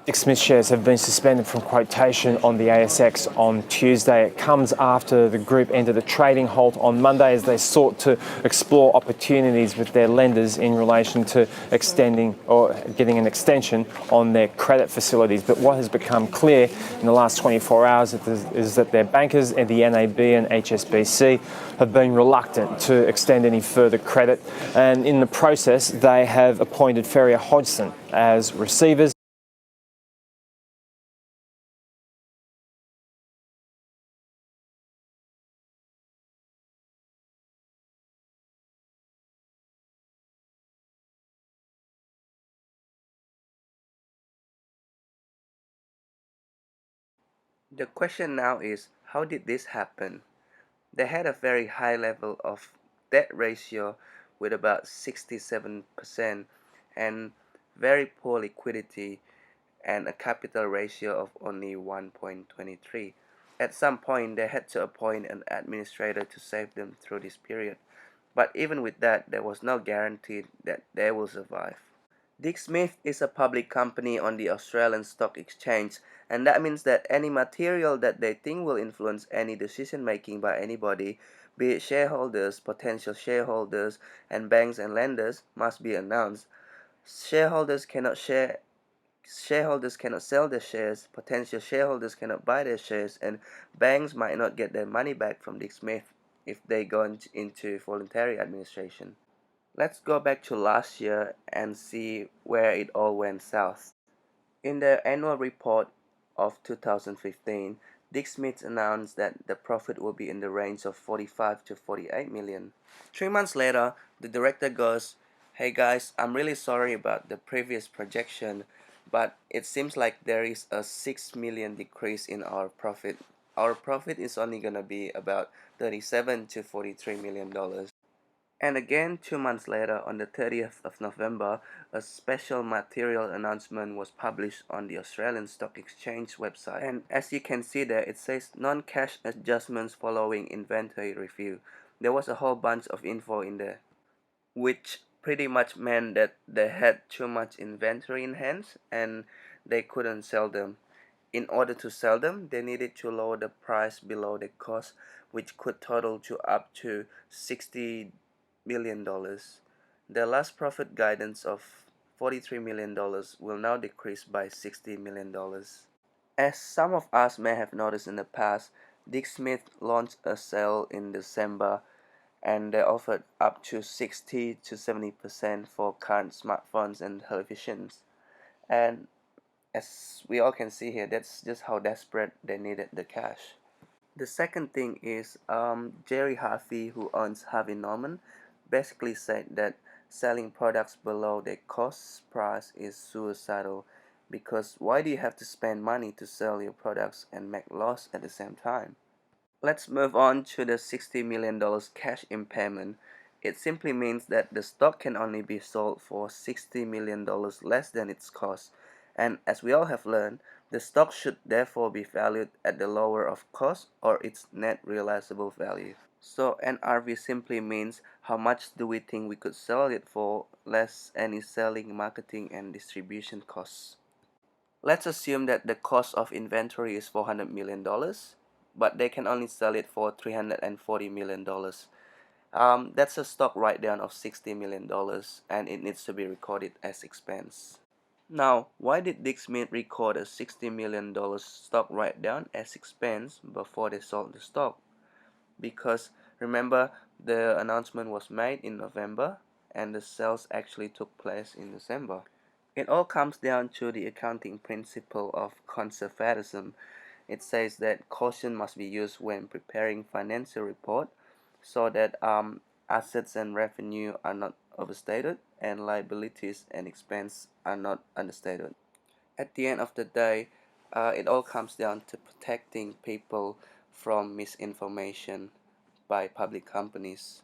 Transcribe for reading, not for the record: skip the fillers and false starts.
Dick Smith shares have been suspended from quotation on the ASX on Tuesday. It comes after the group entered a trading halt on Monday as they sought to explore opportunities with their lenders in relation to extending or getting an extension on their credit facilities. But what has become clear in the last 24 hours is that their bankers at the NAB and HSBC have been reluctant to extend any further credit, and in the process they have appointed Ferrier Hodgson as receivers. The question now is, how did this happen? They had a very high level of debt ratio with about 67% and very poor liquidity and a capital ratio of only 1.23. At some point, they had to appoint an administrator to save them through this period. But even with that, there was no guarantee that they will survive. Dick Smith is a public company on the Australian Stock Exchange, and that means that any material that they think will influence any decision making by anybody, be it shareholders, potential shareholders, and banks and lenders, must be announced. Shareholders cannot sell their shares, potential shareholders cannot buy their shares, and banks might not get their money back from Dick Smith if they go into voluntary administration. Let's go back to last year and see where it all went south. In their annual report of 2015, Dick Smith announced that the profit will be in the range of 45 to 48 million. 3 months later, the director goes, "Hey guys, I'm really sorry about the previous projection, but it seems like there is a 6 million decrease in our profit. Our profit is only gonna be about 37 to 43 million dollars." And again, 2 months later, on the 30th of November, a special material announcement was published on the Australian Stock Exchange website. And as you can see there, it says non-cash adjustments following inventory review. There was a whole bunch of info in there, which pretty much meant that they had too much inventory in hands and they couldn't sell them. In order to sell them, they needed to lower the price below the cost, which could total to up to $60 million. Their last profit guidance of $43 million will now decrease by $60 million. As some of us may have noticed in the past, Dick Smith launched a sale in December and they offered up to 60 to 70% for current smartphones and televisions. And as we all can see here, that's just how desperate they needed the cash. The second thing is Gerry Harvey, who owns Harvey Norman, basically said that selling products below their cost price is suicidal, because why do you have to spend money to sell your products and make loss at the same time? Let's move on to the $60 million cash impairment. It simply means that the stock can only be sold for $60 million less than its cost. And as we all have learned, the stock should therefore be valued at the lower of cost or its net realizable value. So NRV simply means how much do we think we could sell it for less any selling, marketing and distribution costs. Let's assume that the cost of inventory is $400 million, but they can only sell it for $340 million. That's a stock write-down of $60 million and it needs to be recorded as expense. Now, why did Dick Smith record a $60 million stock write-down as expense before they sold the stock? Because remember, the announcement was made in November and the sales actually took place in December. It all comes down to the accounting principle of conservatism. It says that caution must be used when preparing financial report so that assets and revenue are not overstated and liabilities and expense are not understated. At the end of the day, it all comes down to protecting people from misinformation by public companies.